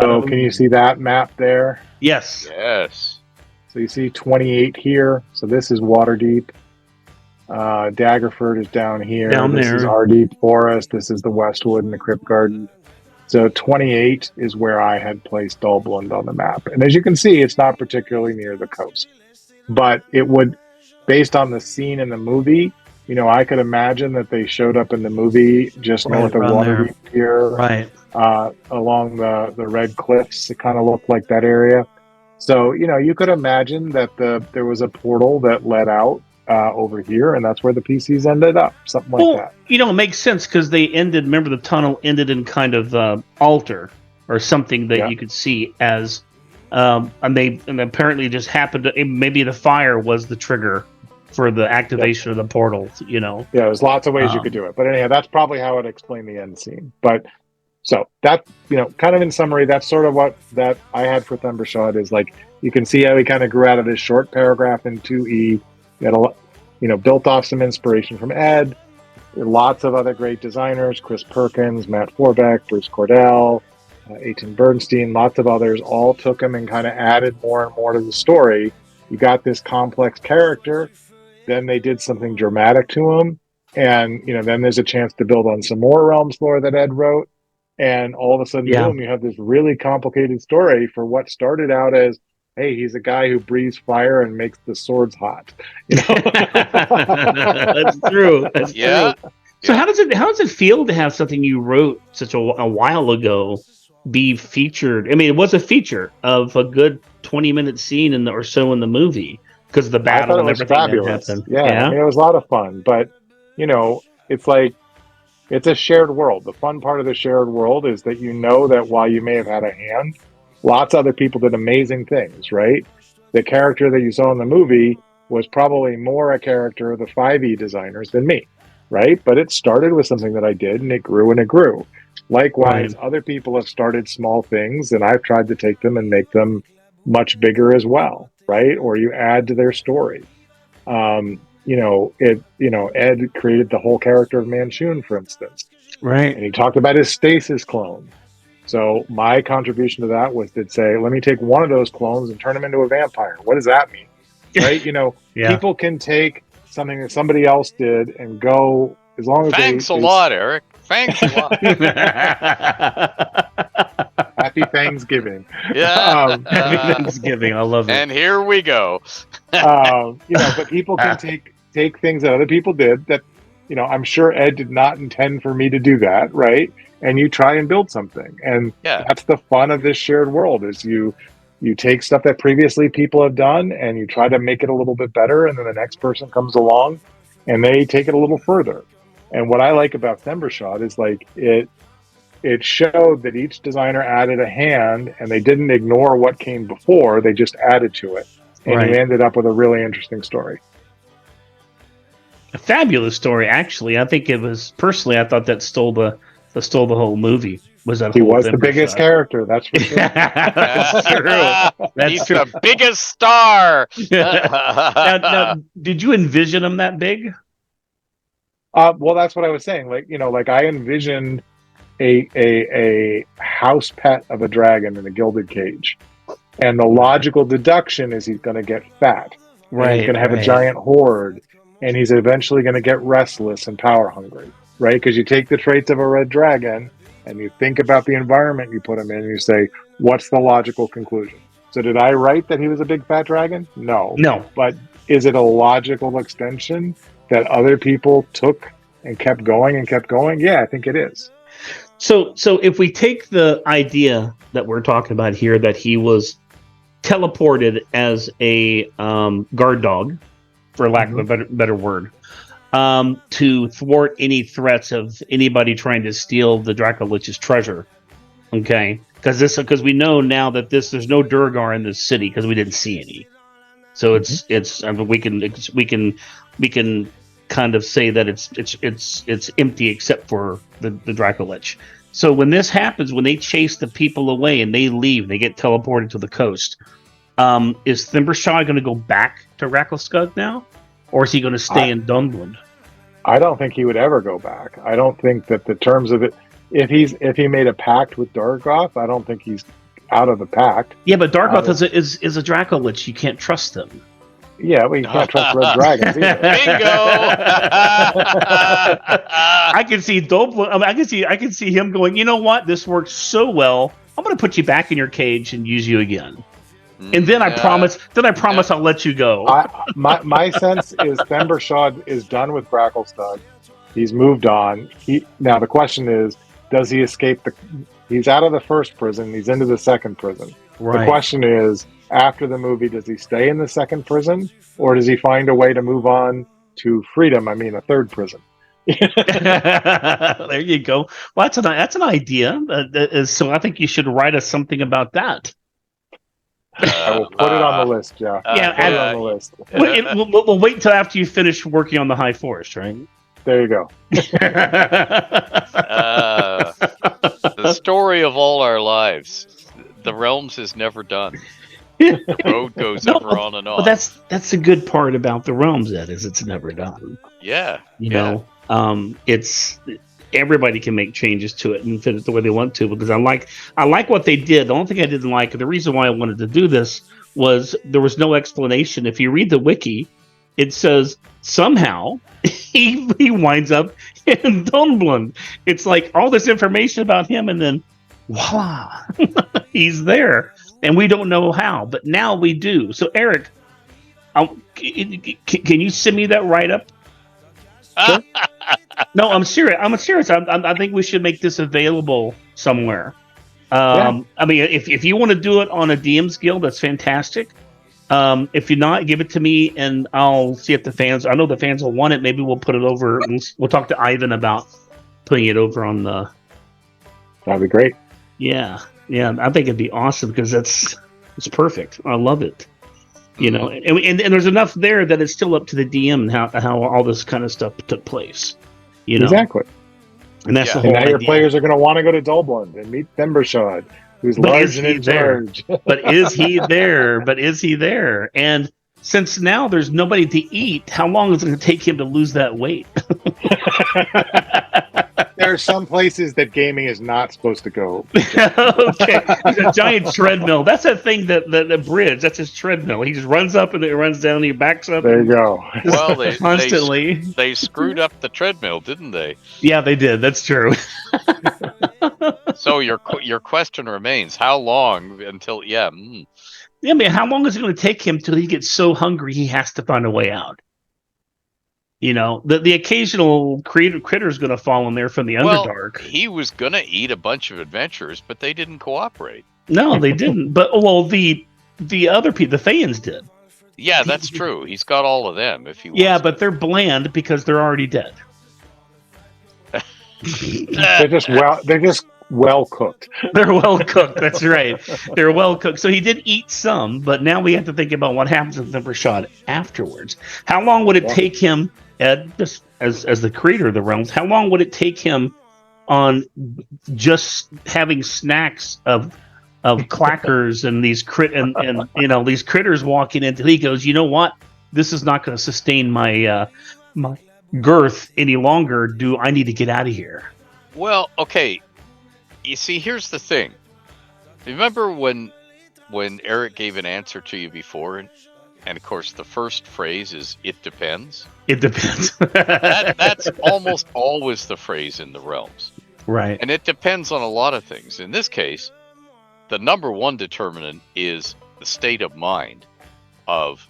So can you see that map there? Yes. Yes. So you see 28 here. So this is Waterdeep. Daggerford is down here. Down This there. is Ardeep Forest. This is the Westwood and the Crypt Garden. So 28 is where I had placed Dublin on the map. And as you can see, it's not particularly near the coast. But it would, based on the scene in the movie, I could imagine that they showed up in the movie just north of Waterdeep here, right, along the Red Cliffs. It kind of looked like that area. So, you could imagine that there was a portal that led out over here, and that's where the PCs ended up, something like that. It makes sense because they ended. Remember, the tunnel ended in kind of altar or something that you could see as, and apparently just happened to. Maybe the fire was the trigger for the activation of the portal. Yeah, there's lots of ways you could do it, but anyhow, that's probably how it explained the end scene. But so that kind of in summary, that's sort of what that I had for Themberchaud is like. You can see how he kind of grew out of this short paragraph in 2E. He had built off some inspiration from Ed. Lots of other great designers: Chris Perkins, Matt Forbeck, Bruce Cordell, Eitan Bernstein, lots of others, all took him and kind of added more and more to the story. You got this complex character, then they did something dramatic to him, and then there's a chance to build on some more Realms lore that Ed wrote, and all of a sudden, boom, you have this really complicated story for what started out as, hey, he's a guy who breathes fire and makes the swords hot. That's true. That's true. So how does it feel to have something you wrote such a while ago be featured? I mean, it was a feature of a good 20-minute scene or so in the movie because of the battle and everything fabulous. that happened. Yeah, I mean, it was a lot of fun, but it's like it's a shared world. The fun part of the shared world is that that while you may have had a hand, lots of other people did amazing things, right? The character that you saw in the movie was probably more a character of the 5e designers than me, right? But it started with something that I did, and it grew and it grew. Likewise, other people have started small things, and I've tried to take them and make them much bigger as well, right? Or you add to their story. Ed created the whole character of Manchun, for instance. Right. And he talked about his stasis clone. So my contribution to that was to say, let me take one of those clones and turn him into a vampire. What does that mean? Right? People can take something that somebody else did and go as long as Thanks a lot, Eric. Thanks a lot. Happy Thanksgiving. Yeah. Happy Thanksgiving. I love it. And here we go. But people can take things that other people did that, I'm sure Ed did not intend for me to do that, right? And you try and build something. And that's the fun of this shared world is you take stuff that previously people have done and you try to make it a little bit better, and then the next person comes along and they take it a little further. And what I like about Themberchaud is like it showed that each designer added a hand and they didn't ignore what came before, they just added to it. And you ended up with a really interesting story. A fabulous story, actually. I think it was personally. I thought that stole the whole movie. He was the biggest character. That's for sure. That's true. He's the biggest star. now, did you envision him that big? Well, that's what I was saying. Like I envisioned a house pet of a dragon in a gilded cage, and the logical deduction is he's going to get fat. Right. He's going to have a giant horde. And he's eventually going to get restless and power hungry, right? Because you take the traits of a red dragon and you think about the environment you put him in and you say, what's the logical conclusion? So did I write that he was a big fat dragon? No. But is it a logical extension that other people took and kept going and kept going? Yeah, I think it is. So if we take the idea that we're talking about here, that he was teleported as a guard dog, for lack of a better word, to thwart any threats of anybody trying to steal the Dracolich's treasure. Okay, because we know now that there's no Durgar in this city because we didn't see any. So we can kind of say that it's empty except for the Dracolich. So when this happens, when they chase the people away and they leave, they get teleported to the coast. Is Themberchaud going to go back to Rakkelskug now, or is he going to stay in Dunblund? I don't think he would ever go back. I don't think that the terms of it, if he made a pact with Dargoth, I don't think he's out of the pact. Yeah, but Darkoth is a Dracolich. You can't trust them. Yeah, well, you can't trust red dragons either. Bingo! I can see Doble. I can see him going. You know what? This works so well. I'm going to put you back in your cage and use you again. And then I promise. Then I promise I'll let you go. My sense is Themberchaud is done with Gracklestad. He's moved on. Now the question is, does he escape He's out of the first prison. He's into the second prison. Right. The question is, after the movie, does he stay in the second prison, or does he find a way to move on to freedom? I mean, a third prison. There you go. Well, that's an idea. So I think you should write us something about that. I will put it on the list, yeah. Yeah, put it on the list. We'll wait until after you finish working on the High Forest, right? There you go. The story of all our lives. The Realms is never done. The road goes ever on and on. But that's the good part about the Realms, Ed, is it's never done. Yeah. You know, it's everybody can make changes to it and fit it the way they want to, because I like what they did. The only thing I didn't like, the reason why I wanted to do this, was there was no explanation. If you read the wiki, it says somehow he winds up in Dunblin. It's like all this information about him, and then voila, he's there, and we don't know how, but now we do. So Eric, can you send me that write-up? Sure. No, I'm serious. I think we should make this available somewhere. I mean, if you want to do it on a DM's Guild, that's fantastic. If you're not, give it to me, and I'll see if the fans. I know the fans will want it. Maybe we'll put it over. We'll talk to Ivan about putting it over on the. That'd be great. Yeah. I think it'd be awesome, because it's perfect. I love it. You know, and there's enough there that it's still up to the DM how all this kind of stuff took place. You know, exactly. And that's the whole idea. And now your idea. players are going to want to go to Dolblund and meet Themberchaud, who's large and in charge. But is he there? And since now there's nobody to eat, how long is it going to take him to lose that weight? There are some places that gaming is not supposed to go. Okay, he's a giant treadmill. That's that thing the bridge. That's his treadmill. He just runs up and it runs down. And he backs up. There you go. Well, they constantly they screwed up the treadmill, didn't they? Yeah, they did. That's true. So your question remains: how long until? Yeah. Yeah, man. How long is it going to take him till he gets so hungry he has to find a way out? You know, the occasional critter is going to fall in there from the Underdark. He was going to eat a bunch of adventurers, but they didn't cooperate. No, they didn't. But the other people, the Thaans did. Yeah, that's true. He's got all of them. If he yeah, but they're bland because they're already dead. They're just well cooked. They're well cooked. That's right. They're well cooked. So he did eat some, but now we have to think about what happens with Themberchaud afterwards. How long would it take him, Ed, just as the creator of the realms? How long would it take him on just having snacks of clackers and these and you know, these critters walking in until he goes, you know what? This is not going to sustain my my girth any longer. Do I need to get out of here? Well, okay. You see, here's the thing. Remember when Eric gave an answer to you before, and of course the first phrase is "it depends." It depends. That's almost always the phrase in the realms, right? And it depends on a lot of things. In this case, the number one determinant is the state of mind of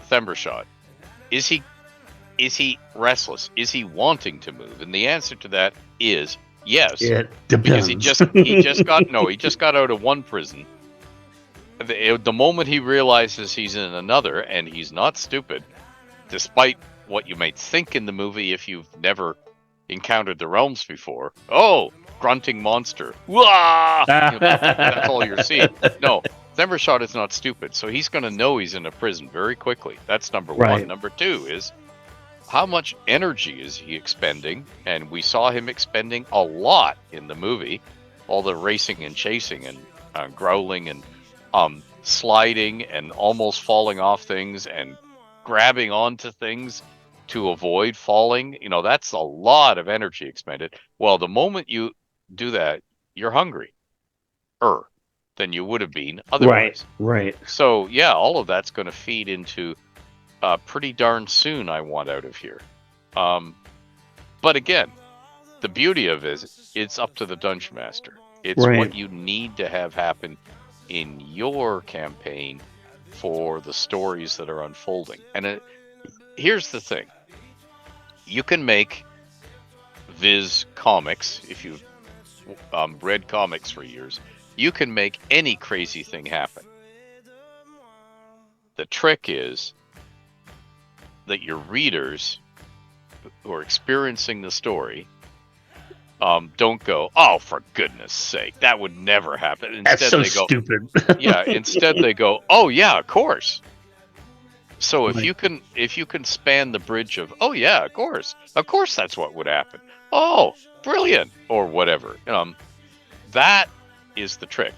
Themberchaud. Is he restless? Is he wanting to move? And the answer to that is yes. It depends. Because he just got out of one prison. The moment he realizes he's in another, and he's not stupid, despite what you might think in the movie if you've never encountered the realms before. Oh, grunting monster. Wah! That's all you're seeing. No, Themberchaud is not stupid, so he's going to know he's in a prison very quickly. That's number one. Number two is, how much energy is he expending? And we saw him expending a lot in the movie. All the racing and chasing and growling and sliding and almost falling off things and grabbing onto things to avoid falling. You know, that's a lot of energy expended. Well, the moment you do that, you're hungry. than you would have been otherwise. Right. So yeah, all of that's going to feed into pretty darn soon. I want out of here. But again, the beauty of it is it's up to the Dungeon Master. It's what you need to have happen in your campaign for the stories that are unfolding. And here's the thing. You can make Viz comics, if you've read comics for years, you can make any crazy thing happen. The trick is that your readers who are experiencing the story don't go, oh, for goodness sake, that would never happen. Instead, That's so they go, stupid. yeah. Instead, they go, oh yeah, of course. So if you can span the bridge of, oh yeah, of course, that's what would happen. Oh, brilliant, or whatever. That is the trick.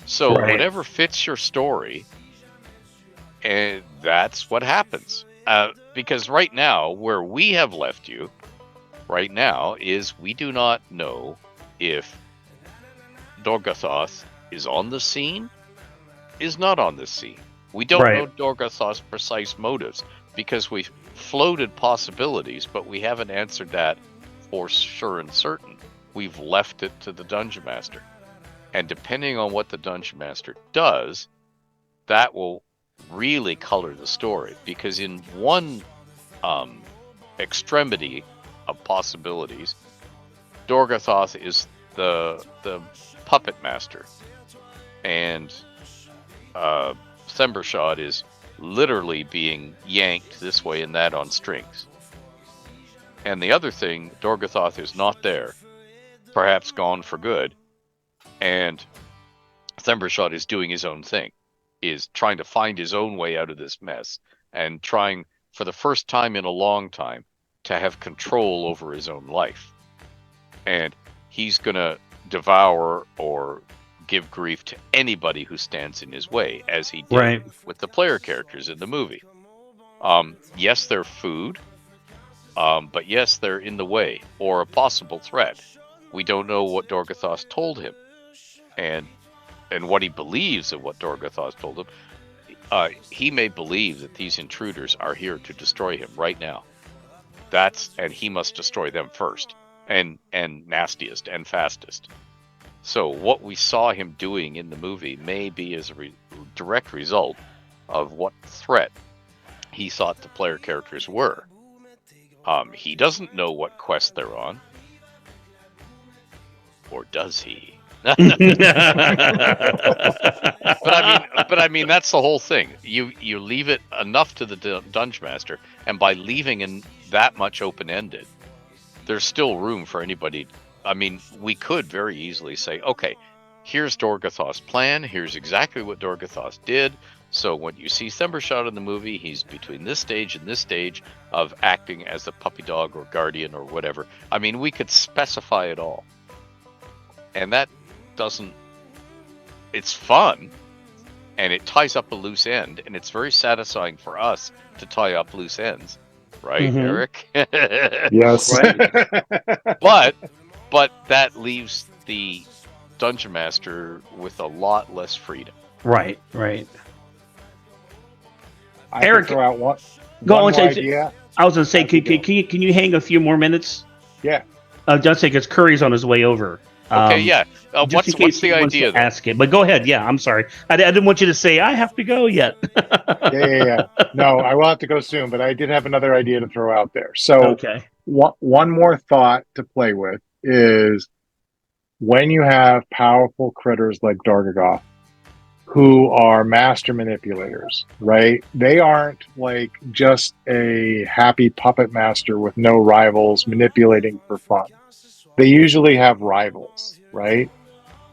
So whatever fits your story, and that's what happens. Because right now, where we have left you, right now, is we do not know if Dorgothoth is on the scene, is not on the scene. We don't know Dorgothoth's precise motives, because we've floated possibilities, but we haven't answered that for sure and certain. We've left it to the Dungeon Master. And depending on what the Dungeon Master does, that will really color the story. Because in one extremity of possibilities, Dorgothoth is the puppet master, and Themberchaud is literally being yanked this way and that on strings. And the other thing, Dorgothoth is not there, perhaps gone for good, and Themberchaud is doing his own thing, is trying to find his own way out of this mess, and trying, for the first time in a long time, to have control over his own life. And he's going to devour or give grief to anybody who stands in his way, as he did with the player characters in the movie. Yes, they're food, but yes, they're in the way, or a possible threat. We don't know what Dorgothoth told him, and what he believes of what Dorgothoth told him. He may believe that these intruders are here to destroy him right now. And he must destroy them first, and nastiest and fastest. So what we saw him doing in the movie may be as a direct result of what threat he thought the player characters were. He doesn't know what quest they're on. Or does he? But I mean, that's the whole thing. You leave it enough to the Dungeon Master, and by leaving in that much open-ended, there's still room for anybody. I mean, we could very easily say, okay, here's Dorgothoth's plan. Here's exactly what Dorgothoth did. So when you see Themberchaud in the movie, he's between this stage and this stage of acting as a puppy dog or guardian or whatever. I mean, we could specify it all. And that doesn't... It's fun, and it ties up a loose end, and it's very satisfying for us to tie up loose ends. Right, Eric? Yes. Right. But that leaves the Dungeon Master with a lot less freedom. Right. I Eric, can throw out one more idea. I was going to say, can you hang a few more minutes? Yeah. Just because Curry's on his way over. Okay, yeah. What's the idea? Ask it, but go ahead. Yeah, I'm sorry. I didn't want you to say I have to go yet. Yeah. No, I will have to go soon, but I did have another idea to throw out there. So, one more thought to play with is when you have powerful critters like Dorgothoth, who are master manipulators, right? They aren't like just a happy puppet master with no rivals manipulating for fun. They usually have rivals, right?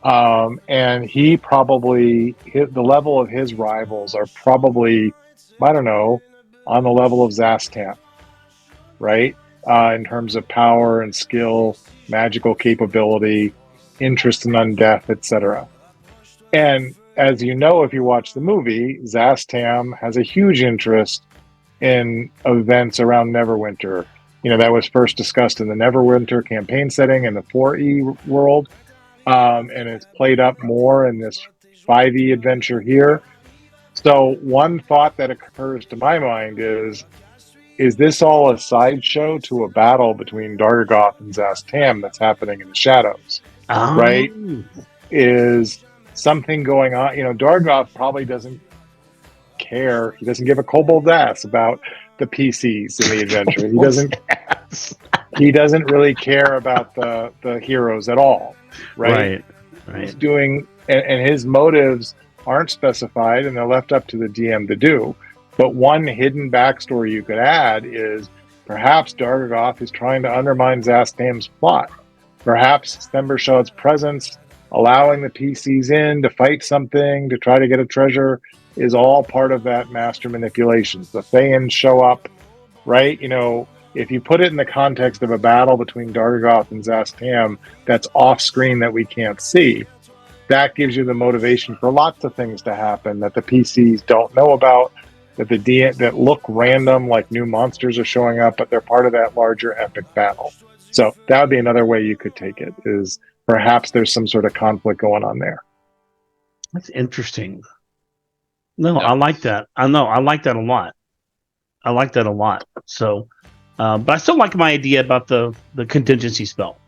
And he probably, the level of his rivals are probably, I don't know, on the level of Zastam, right? In terms of power and skill, magical capability, interest in undeath, etc. And as you know, if you watch the movie, Zastam has a huge interest in events around Neverwinter. You know, that was first discussed in the Neverwinter campaign setting in the 4E world. And it's played up more in this by the adventure here. So one thought that occurs to my mind is this all a sideshow to a battle between Dargagoth and Zastam that's happening in the shadows, right? Is something going on? Dargagoth probably doesn't care. He doesn't give a kobold's ass about the PCs in the adventure. He doesn't really care about the heroes at all, right? He's doing, and his motives aren't specified, and they're left up to the DM to do. But one hidden backstory you could add is perhaps Dargagoth is trying to undermine Zastam's plot. Perhaps Themberchaud's presence, allowing the PCs in to fight something, to try to get a treasure, is all part of that master manipulation. The Thaans show up, right? If you put it in the context of a battle between Dargagoth and Zastam that's off screen that we can't see, that gives you the motivation for lots of things to happen that the PCs don't know about, that look random, like new monsters are showing up, but they're part of that larger epic battle. So that would be another way you could take it, is perhaps there's some sort of conflict going on there. That's interesting. No, I like that. I like that a lot. So, but I still like my idea about the contingency spell.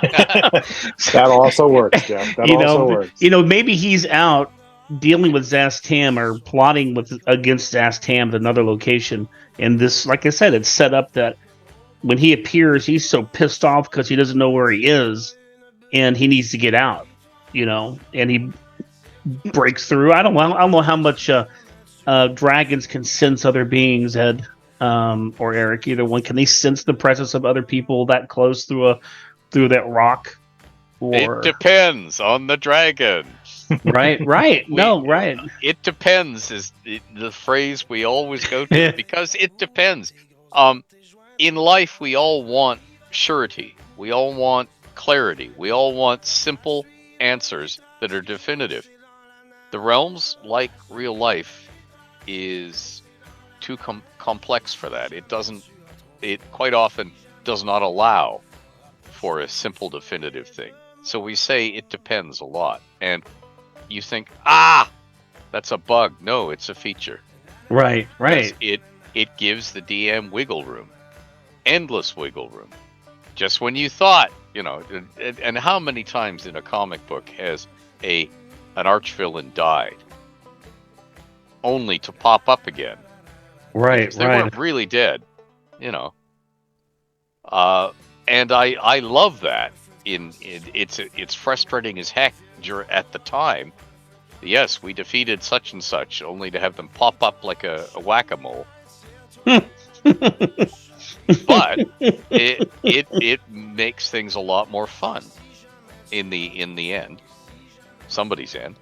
That also works, Jeff. That also works. Maybe he's out dealing with Zastam or plotting against Zastam at another location. And this, like I said, it's set up that when he appears, he's so pissed off because he doesn't know where he is, and he needs to get out. And he breaks through. I don't know how much dragons can sense other beings, Ed or Eric. Either one. Can they sense the presence of other people that close through that rock? It depends on the dragon. Right. Right. It depends is the phrase we always go to because it depends. In life, we all want surety. We all want clarity. We all want simple answers that are definitive. The realms, like real life, is too complex for that. It quite often does not allow for a simple, definitive thing. So we say it depends a lot. And you think, that's a bug. No, it's a feature. Right. It gives the DM wiggle room. Endless wiggle room. Just when you thought, and how many times in a comic book has an archvillain died only to pop up again? Right. They weren't really dead, And I love that. It's frustrating as heck at the time. Yes, we defeated such and such, only to have them pop up like a whack-a-mole. But it makes things a lot more fun in the end. Somebody's end.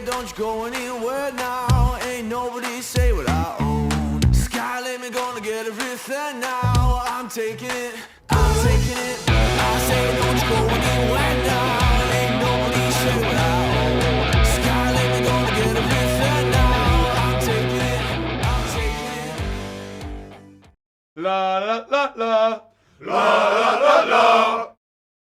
Don't you go anywhere now. Ain't nobody say what I own. Sky limit gonna get everything now. I'm taking it. I say don't you go anywhere now. Ain't nobody say what I own. Sky limit gonna get everything now. I'm taking it. La la la la. La la la.